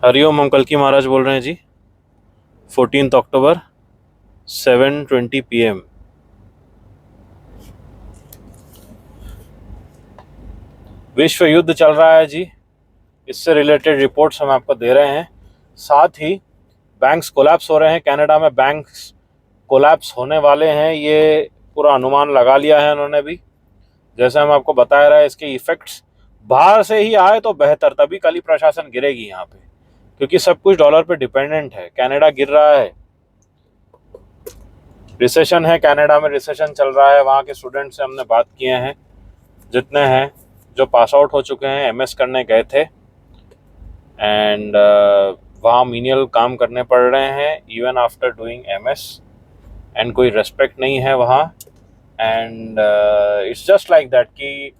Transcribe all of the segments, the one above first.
हरिओम, हम कल की महाराज बोल रहे हैं जी। 14 अक्टूबर 7:20 PM। विश्व युद्ध चल रहा है जी। इससे रिलेटेड रिपोर्ट्स हम आपको दे रहे हैं। साथ ही बैंक्स कोलैप्स हो रहे हैं। कनाडा में बैंक्स कोलैप्स होने वाले हैं, ये पूरा अनुमान लगा लिया है उन्होंने भी। जैसे हम आपको बता रहे हैं, इसके इफेक्ट्स बाहर से ही आए तो बेहतर, तभी कल ही प्रशासन गिरेगी यहाँ पे, क्योंकि सब कुछ डॉलर पे डिपेंडेंट है। कनाडा गिर रहा है, रिसेशन है, कनाडा में रिसेशन चल रहा है। वहाँ के स्टूडेंट से हमने बात किए हैं, जितने हैं जो पास आउट हो चुके हैं, एमएस करने गए थे, एंड वहाँ मीनियल काम करने पड़ रहे हैं even after doing MS, and कोई रेस्पेक्ट नहीं है वहाँ। And it's just like that कि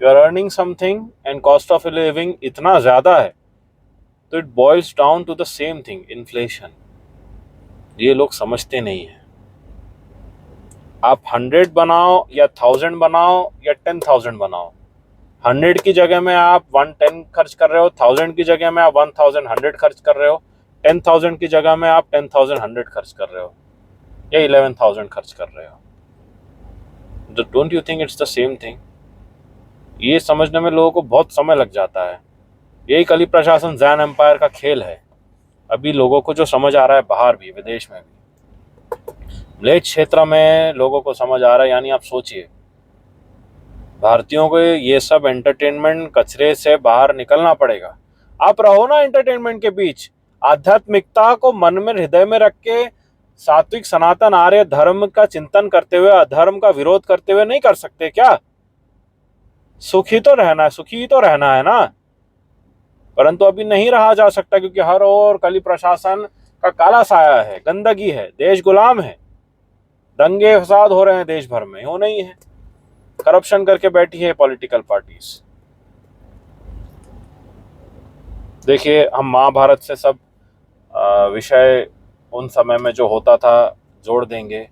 you are earning something and cost of living इतना ज़्यादा है, तो it boils down to the same thing, inflation. ये लोग समझते नहीं हैं। आप 100 बनाओ या 1000 बनाओ या 10,000 बनाओ, 100 की जगह में आप 110 खर्च कर रहे हो, 1000 की जगह में आप 1100 खर्च कर रहे हो, 10,000 की जगह में आप 10,100 खर्च कर रहे हो, या 11,000 खर्च कर रहे हो। Don't you think it's the same thing? ये समझने में लोगों को बहुत समय लग जाता है। यही कली प्रशासन जैन एम्पायर का खेल है। अभी लोगों को जो समझ आ रहा है, बाहर भी विदेश में भी, मलेच्छ क्षेत्र में लोगों को समझ आ रहा है। यानी आप सोचिए, भारतीयों को ये सब एंटरटेनमेंट कचरे से बाहर निकलना पड़ेगा। आप रहो ना एंटरटेनमेंट के बीच, आध्यात्मिकता को मन में, हृदय में रख के, सात्विक सनातन आर्य धर्म का चिंतन करते हुए अधर्म का विरोध करते हुए नहीं कर सकते क्या? सुखी तो रहना है, सुखी तो रहना है ना। परंतु अभी नहीं रहा जा सकता, क्योंकि हर ओर कली प्रशासन का काला साया है, गंदगी है, देश गुलाम है, दंगे फसाद हो रहे हैं देश भर में, हो नहीं है, करप्शन करके बैठी है पॉलिटिकल पार्टीज। देखिए, हम महाभारत से सब विषय उन समय में जो होता था जोड़ देंगे।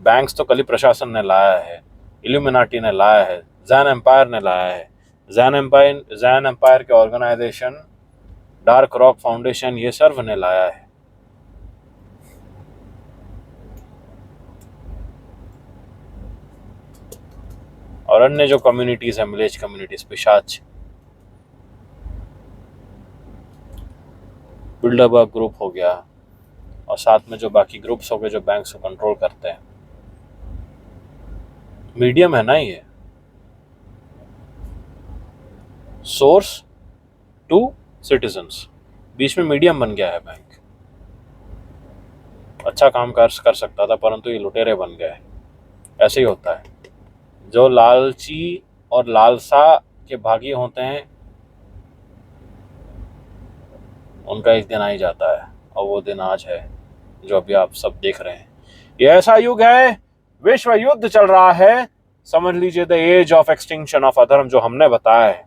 बैंक्स तो कली प्रशासन ने लाया है, इल्यूमिनाटी ने लाया है, जैन एम्पायर ने लाया है। जैन एम्पायर के ऑर्गेनाइजेशन डार्क रॉक फाउंडेशन, ये सर्व ने लाया है। और अन्य जो कम्युनिटीज है, मलेच्छ कम्युनिटीज, पिशाच, बिल्डरबर्ग ग्रुप हो गया, और साथ में जो बाकी ग्रुप्स हो गए जो बैंक्स को कंट्रोल करते हैं। मीडियम है ना ये, सोर्स टू सिटीजन्स, बीच में मीडियम बन गया है बैंक। अच्छा काम कर सकता था, परंतु ये लुटेरे बन गए। ऐसे ही होता है, जो लालची और लालसा के भागी होते हैं, उनका एक दिन आ ही जाता है, और वो दिन आज है, जो अभी आप सब देख रहे हैं। ये ऐसा युग है, विश्व युद्ध चल रहा है। समझ लीजिए the edge of extinction of अधर्म, जो हमने बताया है,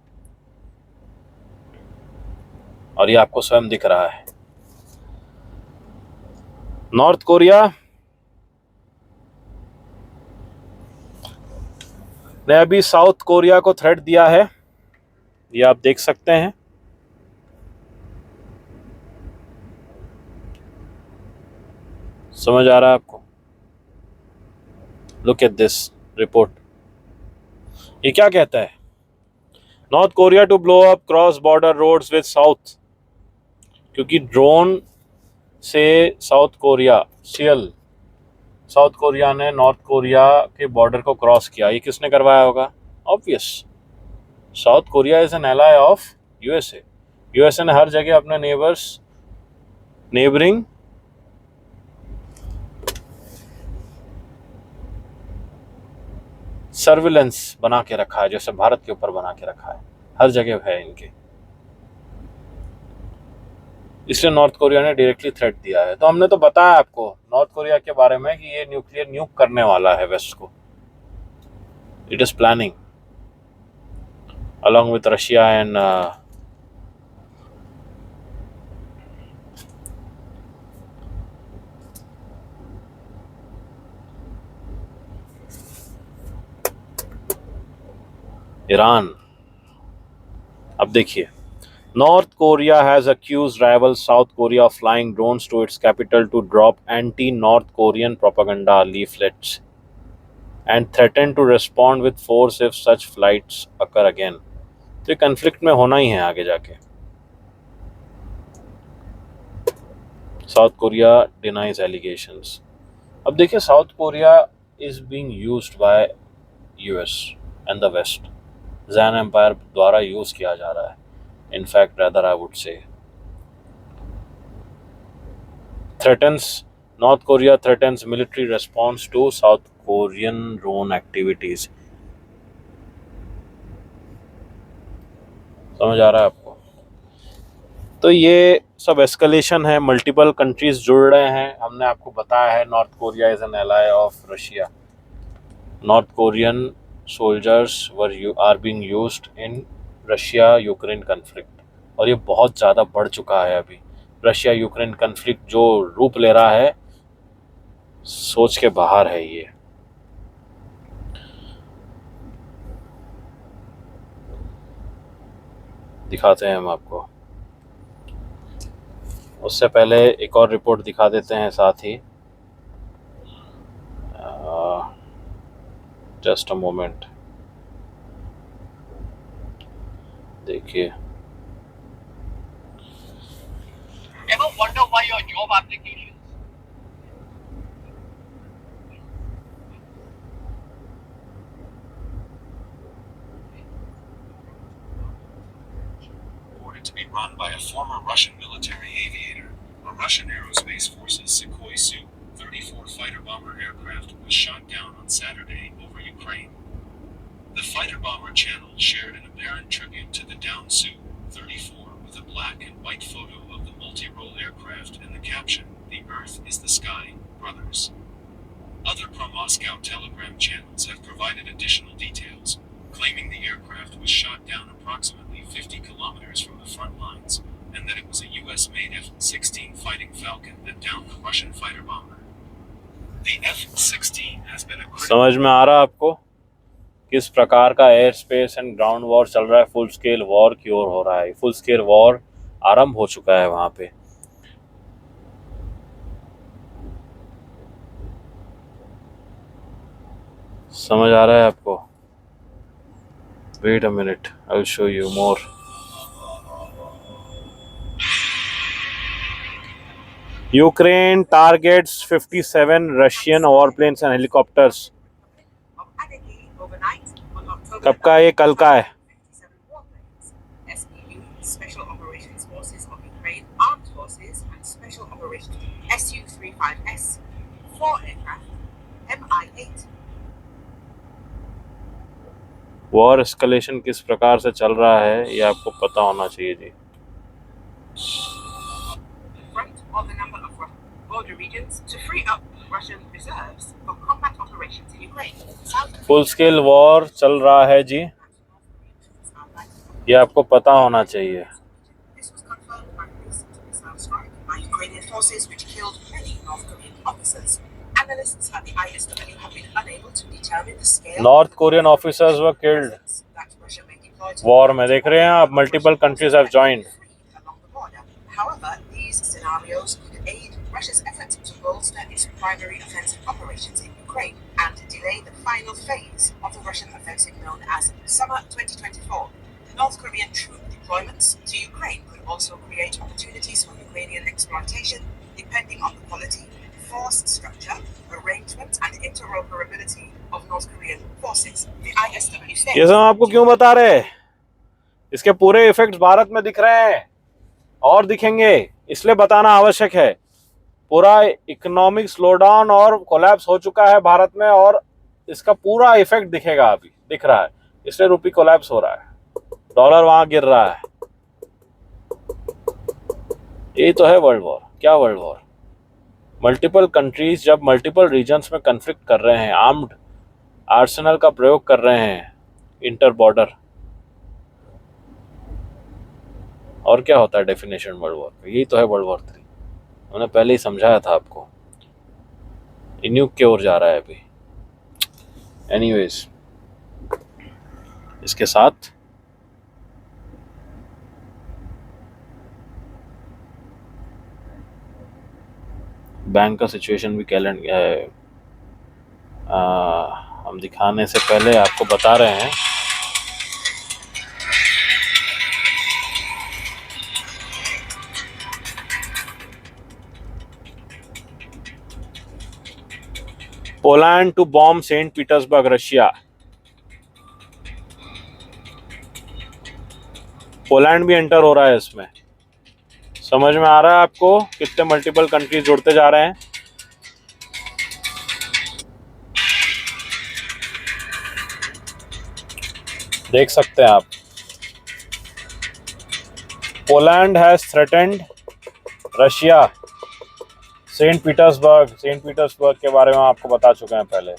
और ये आपको स्वयं दिख रहा है। नॉर्थ कोरिया ने अभी साउथ कोरिया को थ्रेट दिया है, ये आप देख सकते हैं। समझ आ रहा है आपको? Look at this report. ये क्या कहता है? North Korea to blow up cross border roads with south, क्योंकि ड्रोन से South Korea, Seoul, South Korea ने नॉर्थ कोरिया के बॉर्डर को क्रॉस किया। ये किसने करवाया होगा? Obvious, South Korea is an ally of USA. USA ने हर जगह अपने नेबरिंग सर्विलेंस बना के रखा है, जैसे भारत के ऊपर बना के रखा है, हर जगह है इनके। इसलिए नॉर्थ कोरिया ने डायरेक्टली थ्रेट दिया है। तो हमने तो बताया आपको नॉर्थ कोरिया के बारे में कि ये न्यूक्लियर न्यूक करने वाला है वेस्ट को। It is planning along with Russia and Iran. अब देखिए, North Korea has accused rival South Korea of flying drones to its capital to drop anti-North Korean propaganda leaflets and threatened to respond with force if such flights occur again. तो ये conflict में होना ही है आगे जाके. South Korea denies allegations. अब देखिए, South Korea is being used by US and the west. जैन एम्पायर द्वारा यूज किया जा रहा है. In fact rather I would say threatens North Korea threatens military response to South Korean drone activities. समझ आ रहा है आपको? तो ये सब एस्केलेशन है. मल्टीपल कंट्रीज जुड़ रहे हैं. हमने आपको बताया है North Korea is an ally of Russia. North Korean soldiers are being used in Russia Ukraine conflict. और ये बहुत ज़्यादा बढ़ चुका है अभी. रशिया यूक्रेन कन्फ्लिक्ट जो रूप ले रहा है, सोच के बाहर है ये. दिखाते हैं हम आपको. उससे पहले एक और रिपोर्ट दिखा देते हैं साथ ही. Just a moment. देखिए, Ever wonder why your job applications? Reported to be run by a former Russian military aviator. A Russian Aerospace Forces Sukhoi Su-34 fighter bomber aircraft was shot down on Saturday over Ukraine. The fighter bomber channel shared an apparent tribute to the downed Su-34 with a black and white photo of the multi-role aircraft and the caption, "The Earth is the Sky, Brothers." Other pro-Moscow Telegram channels have provided additional details, claiming the aircraft was shot down approximately 50 kilometers from the front lines and that it was a US-made F-16 Fighting Falcon that downed the Russian fighter bomber. The F-16 has been a critical... समझ में आ रहा है आपको किस प्रकार का air space and ground war चल रहा है? फुल स्केल वॉर की ओर हो रहा है. फुल स्केल वॉर आरंभ हो चुका है वहां पे. समझ आ रहा है आपको? Wait a minute, I will show you more. Ukraine targets 57 Russian warplanes and helicopters. कब का है ये? कल का है. Special Operations Forces of Ukraine, Armed Forces and Special Operations Su-35S, 4 aircraft, Mi-8. War escalation किस प्रकार से चल रहा है ये आपको पता होना चाहिए जी. Front of a number of border regions to free up Russian reserves for combat operations in Ukraine. Full scale war चल रहा है जी, ये आपको पता होना चाहिए. This was confirmed by recent missile strike by Ukrainian forces which killed many North Korean officers. Analysts at the ISW have been unable to determine the scale. North Korean officers were killed war में. देख रहे हैं आप, multiple countries have joined. However, these scenarios could aid Russia's efforts to bolster its primary offensive operations in Ukraine and delay the final phase of the Russian offensive known as Summer 2024. North Korean troop deployments to Ukraine could also create opportunities for Ukrainian exploitation, depending on the quality, force structure, arrangement, and interoperability of North Korean forces. The ISW states. ये सब आपको क्यों बता रहे हैं? इसके पूरे effects Bharat में दिख रहे हैं और दिखेंगे, इसलिए बताना आवश्यक है. पूरा इकोनॉमिक स्लोडाउन और कोलैप्स हो चुका है भारत में और इसका पूरा इफेक्ट दिखेगा. अभी दिख रहा है, इसलिए रुपी कोलैप्स हो रहा है, डॉलर वहां गिर रहा है. यही तो है वर्ल्ड वॉर. क्या वर्ल्ड वॉर? मल्टीपल कंट्रीज जब मल्टीपल रीजन्स में कन्फ्लिक्ट कर रहे हैं, आर्म्ड आर्सेनल का प्रयोग कर रहे हैं इंटर बॉर्डर, और क्या होता है डेफिनेशन वर्ल्ड वॉर? यही तो है वर्ल्ड वॉर 3. मैंने पहले ही समझाया था आपको. न्यूक की ओर जा रहा है अभी. एनीवेज, इसके साथ बैंक का सिचुएशन भी कैलेंडर हम दिखाने से पहले आपको बता रहे हैं। Poland to bomb Saint Petersburg Russia. Poland भी एंटर हो रहा है इसमें। समझ में आ रहा है आपको कितने मल्टीपल कंट्रीज जुड़ते जा रहे हैं। देख सकते हैं आप। Poland has threatened Russia Saint Petersburg के बारे में आपको बता चुके हैं पहले।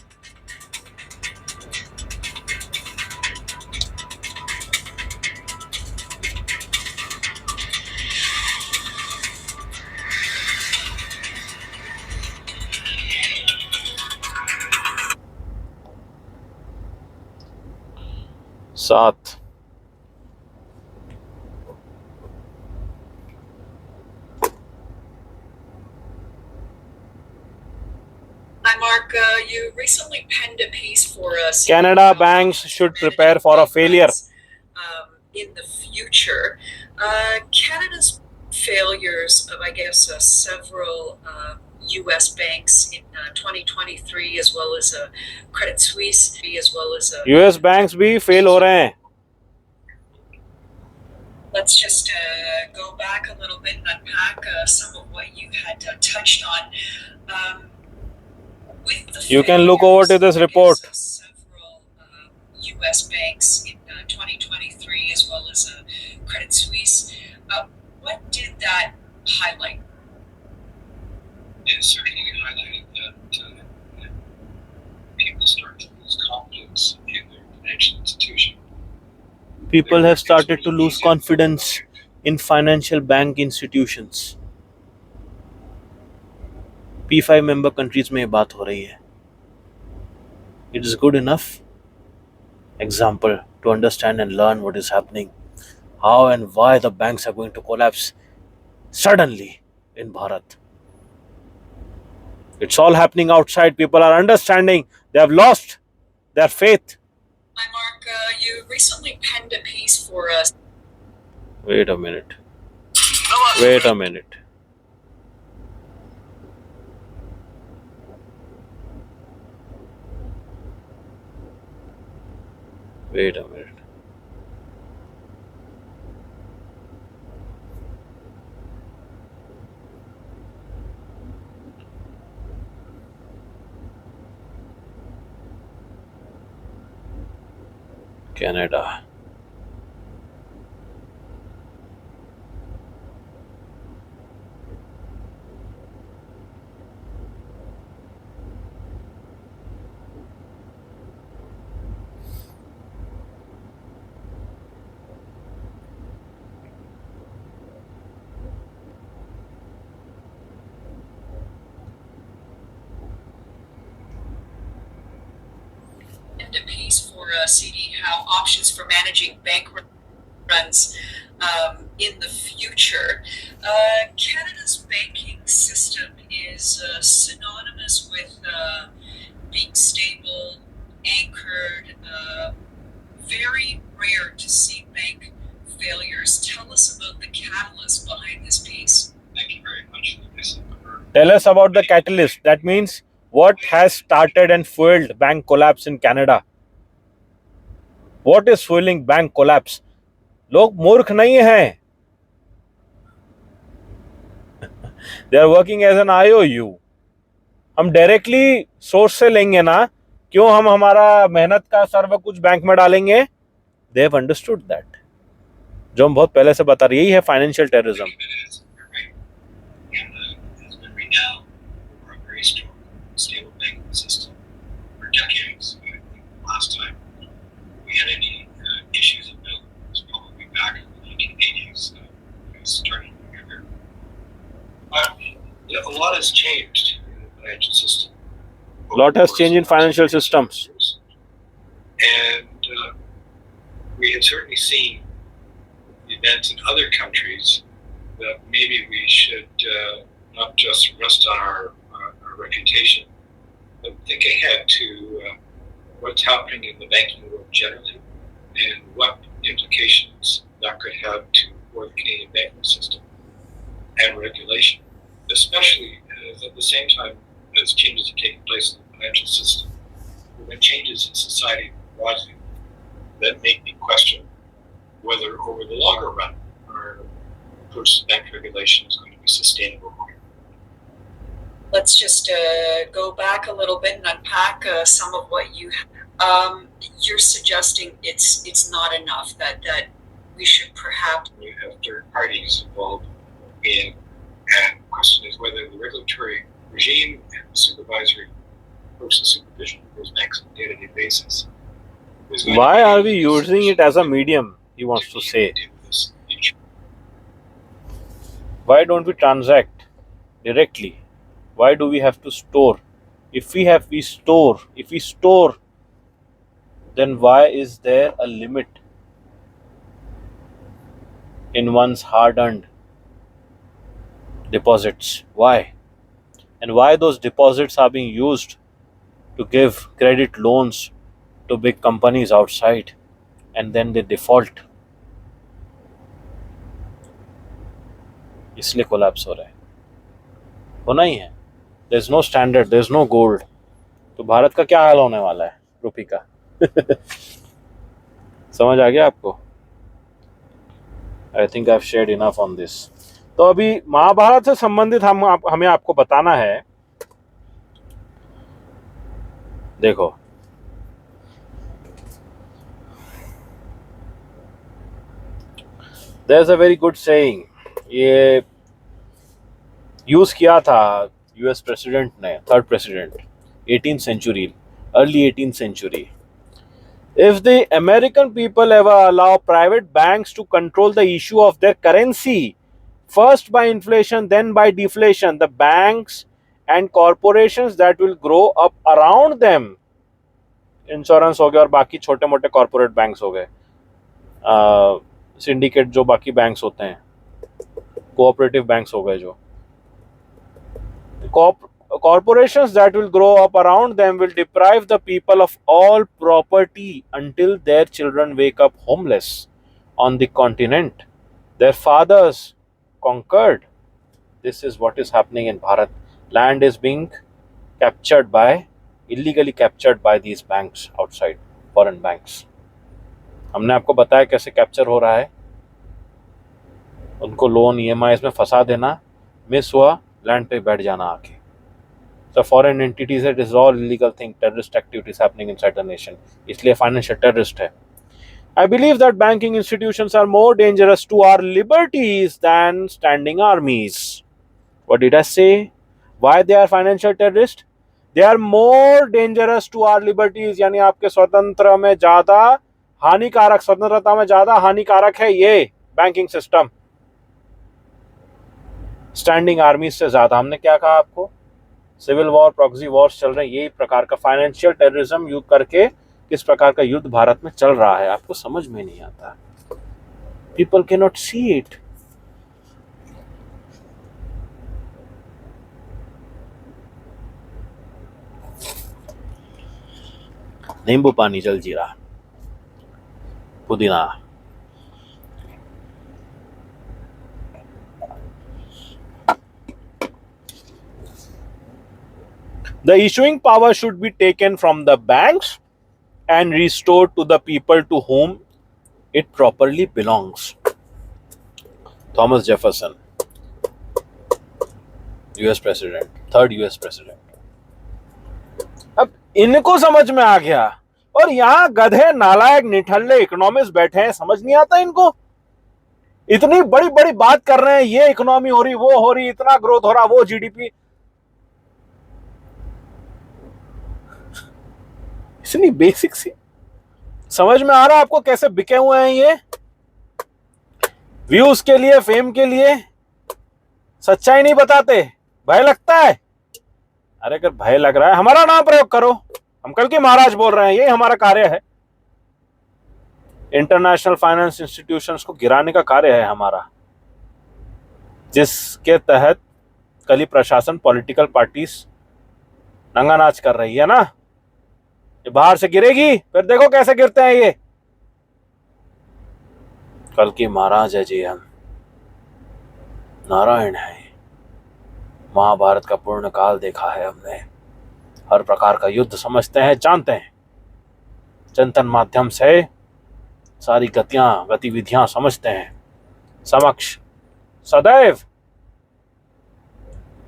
सात Hi, Mark. You recently penned a piece for us. Canada banks should prepare for a failure. In the future, Canada's failures of, I guess, several U.S. banks in 2023, as well as Credit Suisse, as well as US banks भी fail हो रहे हैं। Let's just go back a little bit and unpack some of what you had touched on. You can look over to this report. Several U.S. banks in 2023, as well as Credit Suisse. What did that highlight? It certainly highlighted that people start to lose confidence in their financial institution. People have started to lose confidence in financial bank institutions. P5 member countries में ये बात हो रही है। It is good enough example to understand and learn what is happening, how and why the banks are going to collapse suddenly in Bharat. It's all happening outside. People are understanding. They have lost their faith. Hi, Mark. You recently penned a piece for us. Wait a minute. Wait a minute. Wait a minute. Canada. A piece for CD, how options for managing bank runs in the future. Canada's banking system is synonymous with being stable, anchored, very rare to see bank failures. Tell us about the catalyst behind this piece. Thank you very much. Tell us about the catalyst. That means what has started and fueled bank collapse in Canada? What is fueling bank collapse? लोग मूर्ख नहीं हैं. They are working as an IOU. हम directly source से लेंगे ना, क्यों हम हमारा मेहनत का सर्व कुछ बैंक में डालेंगे? They have understood that. जो हम बहुत पहले से बता रही है, यही है financial terrorism. Stable banking system for decades. Last time we had any issues of milk was probably back in the 1980s. Starting here. But a lot has changed in the financial system. A lot has changed in financial systems. And we have certainly seen events in other countries that maybe we should not just rest on our reputation. But think ahead to what's happening in the banking world generally and what implications that could have for the Canadian banking system and regulation, especially as at the same time as changes are taking place in the financial system. There have been changes in society broadly that make me question whether over the longer run our approach to bank regulation is going to be sustainable. Let's just go back a little bit and unpack some of what you're suggesting. It's not enough that we should perhaps. You have third parties involved in, and the question is whether the regulatory regime and the supervisory approach to supervision of those banks on a day-to-day basis. Why are we using it as a medium? He wants to say. Why don't we transact directly? Why do we have to store? If we store, then why is there a limit in one's hard-earned deposits? Why? And why those deposits are being used to give credit loans to big companies outside and then they default? इसलिए collapse हो रहा है, होना ही है. There is no standard, there is no gold. तो भारत का क्या हाल होने वाला है रुपये का? समझ आ गया आपको? I think I've shared enough on this. तो अभी महाभारत से संबंधित हमें आपको बताना है. देखो, there's a very good saying. ये यूज किया था यूएस प्रेसिडेंट ने, third president, 18th century, early 18th century. If the American people ever allow private banks to control the issue of their currency, first by inflation, then by deflation, the banks and corporations that will grow up around them, insurance हो गया और बाकी छोटे मोटे corporate banks हो गए, syndicate जो बाकी बैंक्स होते हैं, कोऑपरेटिव बैंक्स हो गए, जो corporations that will grow up around them will deprive the people of all property until their children wake up homeless on the continent their fathers conquered. This is what is happening in Bharat. Land is being illegally captured by these banks outside, foreign banks. हमने आपको बताया कैसे capture हो रहा है. उनको loan EMIs में फंसा देना, मिस हुआ, लैंड पे बैठ जाना आके. So foreign entities, it is all illegal thing, terrorist activities happening inside the nation. इसलिए financial terrorist है. I believe that banking institutions are more dangerous to our liberties than standing armies. What did I say? Why they are financial terrorists? They are more dangerous to our liberties. यानी आपके स्वतंत्रता में ज़्यादा हानिकारक है ये banking system, standing army से ज़्यादा. हमने क्या कहा आपको? सिविल वॉर, प्रॉक्सी वॉर्स चल रहे हैं. यही प्रकार का फाइनेंशियल टेररिज्म युद्ध करके किस प्रकार का युद्ध भारत में चल रहा है, आपको समझ में नहीं आता. People can not see it. नींबू पानी, जलजीरा, पुदीना. The issuing power should be taken from the banks and restored to the people to whom it properly belongs. Thomas Jefferson, US President, third US President. अब इनको समझ में आ गया और यहाँ गधे, नालायक, निठल्ले इकोनॉमिस्ट बैठे हैं, समझ नहीं आता इनको. इतनी बड़ी बड़ी बात कर रहे हैं, ये इकोनॉमी हो रही, वो हो रही, इतना ग्रोथ हो रहा, वो जीडीपी. इतनी बेसिक सी समझ में आ रहा है आपको कैसे बिके हुए हैं ये व्यूज के लिए, फेम के लिए. सच्चाई नहीं बताते, भय लगता है. अरे अगर भय लग रहा है, हमारा नाम प्रयोग करो, हम कल के महाराज बोल रहे हैं, यही हमारा कार्य है. इंटरनेशनल फाइनेंस इंस्टीट्यूशंस को गिराने का कार्य है हमारा, जिसके तहत कली प्रशासन, पॉलिटिकल पार्टीज नंगा नाच कर रही है ना, ये बाहर से गिरेगी, फिर देखो कैसे गिरते हैं ये। कल की महाराज है जी हम, नारायण है। महाभारत का पूर्ण काल देखा है हमने, हर प्रकार का युद्ध समझते हैं, जानते हैं। चिंतन माध्यम से सारी गतिविधियां समझते हैं समक्ष सदैव।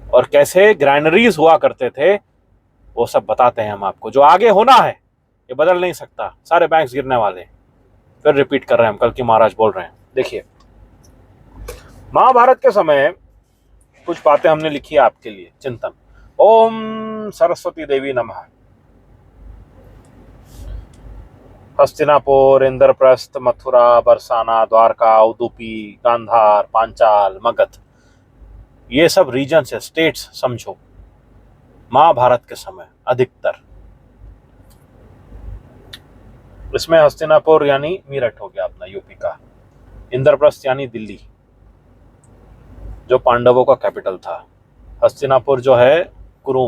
और कैसे ग्रैनरीज हुआ करते थे वो सब बताते हैं हम आपको। जो आगे होना है ये बदल नहीं सकता, सारे बैंक्स गिरने वाले। फिर रिपीट कर रहे हैं हम, कल की महाराज बोल रहे हैं। देखिए, महाभारत के समय कुछ बातें हमने लिखी है आपके लिए, चिंतन। ओम सरस्वती देवी नमः। हस्तिनापुर, इंद्रप्रस्थ, मथुरा, बरसाना, द्वारका, उदुपी, गांधार, पांचाल, मगध, ये सब रीजन्स है, स्टेट्स समझो महाभारत के समय अधिकतर। इसमें हस्तिनापुर यानी मीरठ हो गया अपना यूपी का, इंद्रप्रस्थ यानी दिल्ली जो पांडवों का कैपिटल था, हस्तिनापुर जो है कुरु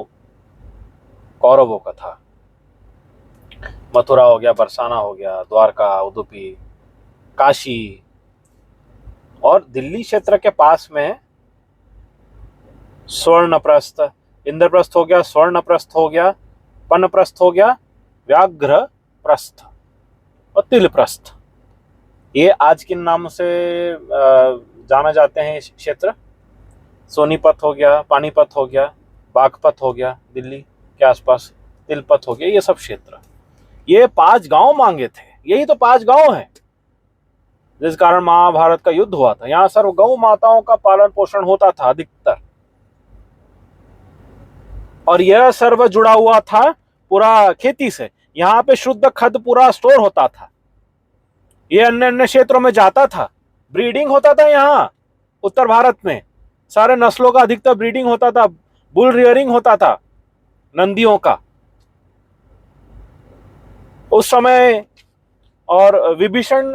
कौरवों का था, मथुरा हो गया, बरसाना हो गया, द्वारका, उदुपी, काशी, और दिल्ली क्षेत्र के पास में स्वर्णप्रस्थ, इंद्रप्रस्थ हो गया, स्वर्णप्रस्थ हो गया, पनप्रस्थ हो गया, व्याघ्रप्रस्थ और तिलप्रस्थ। ये आज किन नाम से जाना जाते हैं क्षेत्र? सोनीपत हो गया, पानीपत हो गया, बागपत हो गया दिल्ली के आसपास, तिलपत हो गया, ये सब क्षेत्र। ये 5 गांव मांगे थे, यही तो 5 गांव हैं जिस कारण महाभारत का युद्ध हुआ था। यहां सर्व गौ माताओं का पालन पोषण होता था अधिकतर, और यह सर्व जुड़ा हुआ था पूरा खेती से। यहाँ पे शुद्ध खद पूरा स्टोर होता था, ये अन्य अन्य क्षेत्रों में जाता था, ब्रीडिंग होता था। यहाँ उत्तर भारत में सारे नस्लों का अधिकतर ब्रीडिंग होता था, बुल रियरिंग होता था नंदियों का उस समय। और विभीषण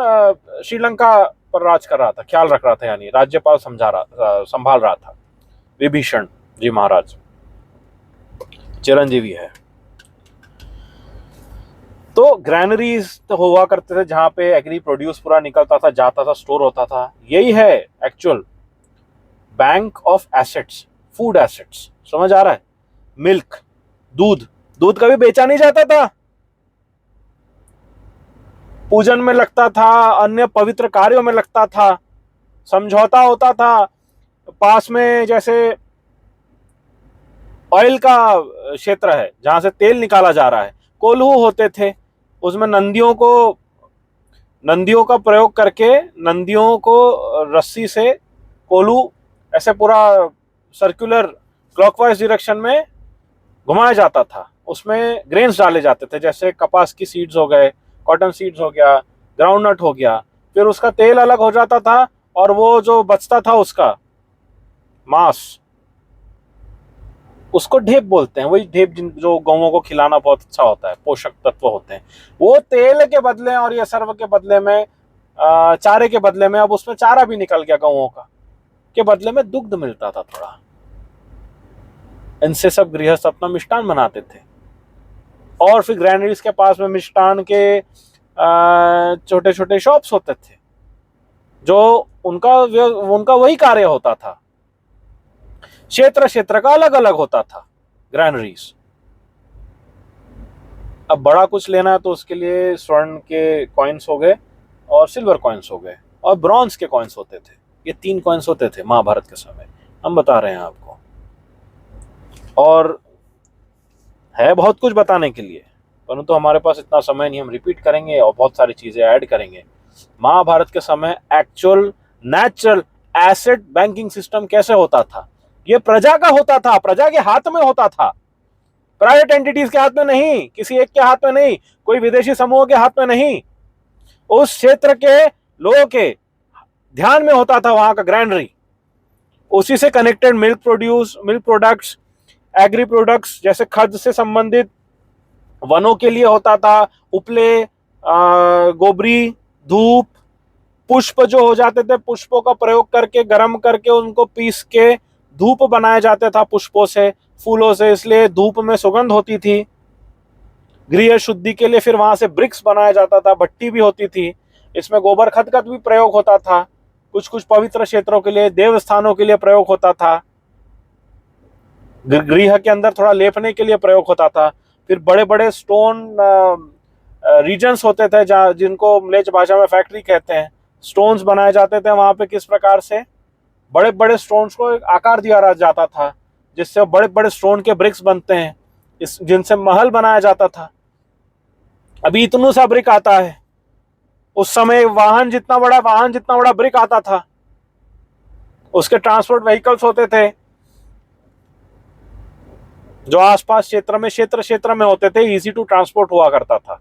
श्रीलंका पर राज कर रहा था, ख्याल रख रहा था, यानी राज्यपाल संभाल रहा था विभीषण जी महाराज, चिरंजीवी है। तो ग्रैनरीज तो हुआ करते थे जहां पे एग्री प्रोड्यूस पूरा निकलता था, जाता था, स्टोर होता था। यही है actual bank of assets, food assets, समझ आ रहा है? मिल्क, दूध, दूध कभी बेचा नहीं जाता था, पूजन में लगता था, अन्य पवित्र कार्यों में लगता था, समझौता होता था। पास में जैसे ऑयल का क्षेत्र है जहां से तेल निकाला जा रहा है, कोल्हू होते थे, उसमें नंदियों का प्रयोग करके नंदियों को रस्सी से कोल्हू ऐसे पूरा सर्कुलर क्लॉकवाइज डायरेक्शन में घुमाया जाता था। उसमें ग्रेन्स डाले जाते थे, जैसे कपास की सीड्स हो गए, कॉटन सीड्स हो गया, ग्राउंडनट हो गया। फिर उसका तेल अलग हो जाता था, और वो जो बचता था उसका मांस, उसको ढेप बोलते हैं। वही ढेप जो गौओं को खिलाना बहुत अच्छा होता है, पोषक तत्व होते हैं। वो तेल के बदले और ये सर्व के बदले में, चारे के बदले में, अब उसमें चारा भी निकल गया गौओं का, के बदले में दुग्ध मिलता था थोड़ा। इनसे सब गृहस्थ अपना मिष्टान बनाते थे। और फिर ग्रैनरीज के पास में मिष्टान के छोटे छोटे शॉप्स होते थे, जो उनका वही कार्य होता था। क्षेत्र क्षेत्र का अलग अलग होता था ग्रैनरीज। अब बड़ा कुछ लेना है तो उसके लिए स्वर्ण के कॉइन्स हो गए, और सिल्वर कॉइन्स हो गए, और ब्रॉन्ज के कॉइन्स होते थे। ये 3 कॉइन्स होते थे महाभारत के समय, हम बता रहे हैं आपको। और है बहुत कुछ बताने के लिए, परंतु हमारे पास इतना समय नहीं, हम रिपीट करेंगे और बहुत सारी चीजें ऐड करेंगे। महाभारत के समय actual natural asset banking system कैसे होता था? ये प्रजा का होता था, प्रजा के हाथ में होता था, प्राइवेट एंटिटीज के हाथ में नहीं, किसी एक के हाथ में नहीं, कोई विदेशी समूह के हाथ में नहीं। उस क्षेत्र के लोगों के ध्यान में होता था वहां का ग्रैनरी। उसी से connected milk products, agri products, जैसे खद से संबंधित वनों के लिए होता था, उपले, गोबरी, धूप, पुष्प जो हो जाते थे, पुष्पों का प्रयोग करके गर्म करके उनको पीस के धूप बनाया जाता था पुष्पों से, फूलों से, इसलिए धूप में सुगंध होती थी। गृह शुद्धि के लिए फिर वहां से ब्रिक्स बनाया जाता था, भट्टी भी होती थी, इसमें गोबर खत का भी प्रयोग होता था, कुछ कुछ पवित्र क्षेत्रों के लिए, देव स्थानों के लिए प्रयोग होता था, गृह के अंदर थोड़ा लेपने के लिए प्रयोग होता था। फिर बड़े बड़े स्टोन रीजन्स होते थे जहाँ, जिनको मलेच भाषा में फैक्ट्री कहते हैं, स्टोन्स बनाए जाते थे वहां पे। किस प्रकार से बड़े बड़े स्टोन्स को एक आकार दिया जाता था, जिससे बड़े बड़े स्टोन के ब्रिक्स बनते हैं, इस जिनसे महल बनाया जाता था। अभी इतना सा ब्रिक आता है, उस समय वाहन जितना बड़ा ब्रिक आता था, उसके ट्रांसपोर्ट व्हीकल्स होते थे जो आसपास क्षेत्र में होते थे, इजी टू ट्रांसपोर्ट हुआ करता था।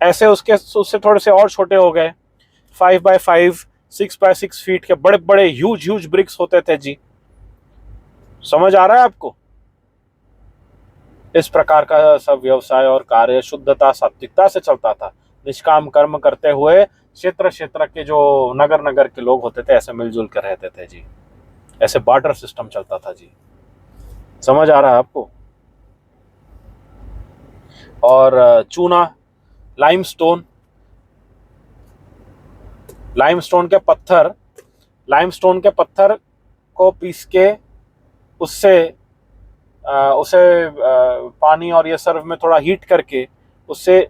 ऐसे उससे थोड़े से और छोटे हो गए, 5x5 6x6 फीट के बड़े बड़े ह्यूज ब्रिक्स होते थे जी। समझ आ रहा है आपको? इस प्रकार का सब व्यवसाय और कार्य शुद्धता सात्विकता से चलता था। निष्काम कर्म करते हुए क्षेत्र के जो नगर के लोग होते थे, ऐसे मिलजुल कर रहते थे जी। ऐसे बार्टर सिस्टम चलता था जी। समझ आ रहा है आपको? और चूना, लाइमस्टोन के पत्थर को पीस के उसे पानी और ये सर्व में थोड़ा हीट करके, उससे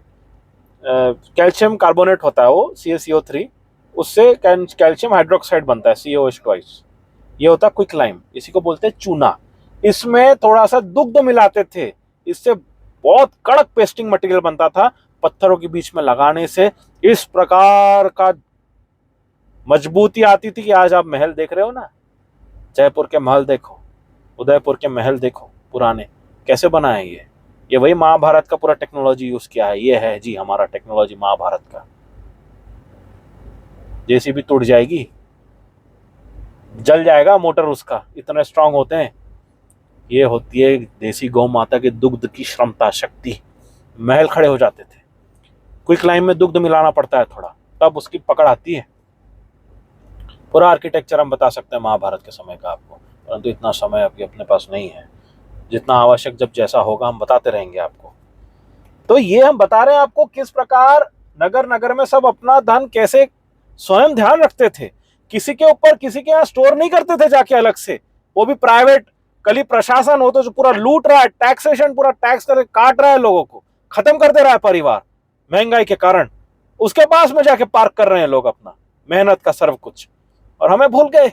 कैल्शियम कार्बोनेट होता है वो CaCO3, उससे कैल्शियम हाइड्रोक्साइड बनता है CaOH2। ये होता है क्विक लाइम, इसी को बोलते हैं चूना। इसमें थोड़ा सा दुग्ध मिलाते थे, इससे बहुत कड़क पेस्टिंग मटेरियल बनता था। पत्थरों के बीच में लगाने से इस प्रकार का मजबूती आती थी कि आज आप महल देख रहे हो ना, जयपुर के महल देखो, उदयपुर के महल देखो पुराने, कैसे बनाए ये वही महाभारत का पूरा टेक्नोलॉजी यूज किया है। ये है जी हमारा टेक्नोलॉजी महाभारत का। जेसीबी टूट जाएगी, जल जाएगा मोटर उसका, इतने स्ट्रांग होते हैं। ये होती है देसी गौ माता के दुग्ध की क्षमता, शक्ति। महल खड़े हो जाते थे। क्विक लाइम में दुग्ध मिलाना पड़ता है थोड़ा, तब उसकी पकड़ आती है। पूरा आर्किटेक्चर हम बता सकते हैं महाभारत के समय का आपको, परंतु इतना समय अभी अपने पास नहीं है। जितना आवश्यक जब जैसा होगा हम बताते रहेंगे आपको। तो ये हम बता रहे हैं आपको किस प्रकार नगर में सब अपना धन कैसे स्वयं ध्यान रखते थे। किसी के ऊपर, किसी के यहाँ स्टोर नहीं करते थे जाके अलग से, वो भी प्राइवेट। कल ही प्रशासन हो तो जो पूरा लूट रहा है, टैक्सेशन पूरा टैक्स कर काट रहा है, लोगों को खत्म कर दे रहा है परिवार महंगाई के कारण, उसके पास में जाके पार्क कर रहे हैं लोग अपना मेहनत का सर्व कुछ। और हमें भूल गए,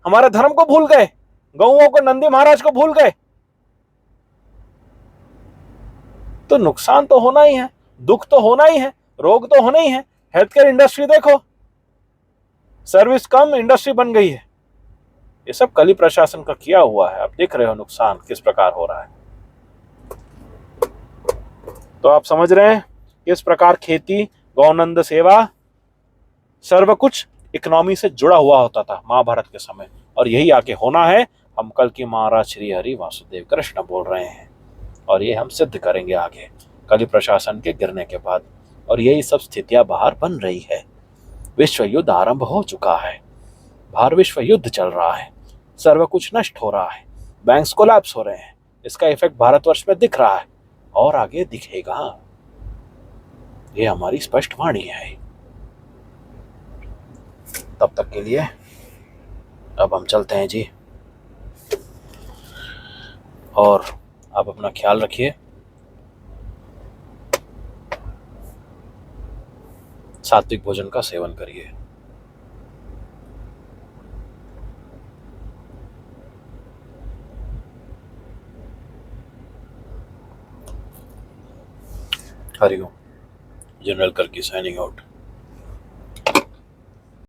हमारे धर्म को भूल गए, गौओं को, नंदी महाराज को भूल गए। तो नुकसान तो होना ही है, दुख तो होना ही है, रोग तो होना ही है। हेल्थ केयर इंडस्ट्री देखो, सर्विस कम, इंडस्ट्री बन गई है। ये सब कली प्रशासन का किया हुआ है। आप देख रहे हो नुकसान किस प्रकार हो रहा है। तो आप समझ रहे हैं किस प्रकार खेती, गौनंद सेवा, सर्व कुछ इकोनॉमी से जुड़ा हुआ होता था महाभारत के समय। और यही आगे होना है। हम कल की महाराज श्री हरि वासुदेव कृष्ण बोल रहे हैं, और ये हम सिद्ध करेंगे आगे कली प्रशासन के गिरने के बाद। और यही सब स्थितियां बाहर बन रही है। विश्व युद्ध आरंभ हो चुका है, बाहर विश्व युद्ध चल रहा है, सर्व कुछ नष्ट हो रहा है, बैंक्स कोलैप्स हो रहे हैं। इसका इफेक्ट भारतवर्ष में दिख रहा है और आगे दिखेगा। ये हमारी स्पष्ट वाणी है। तब तक के लिए अब हम चलते हैं जी, और आप अपना ख्याल रखिए। सात्विक भोजन का सेवन करिए। Hariom. General Karki signing out.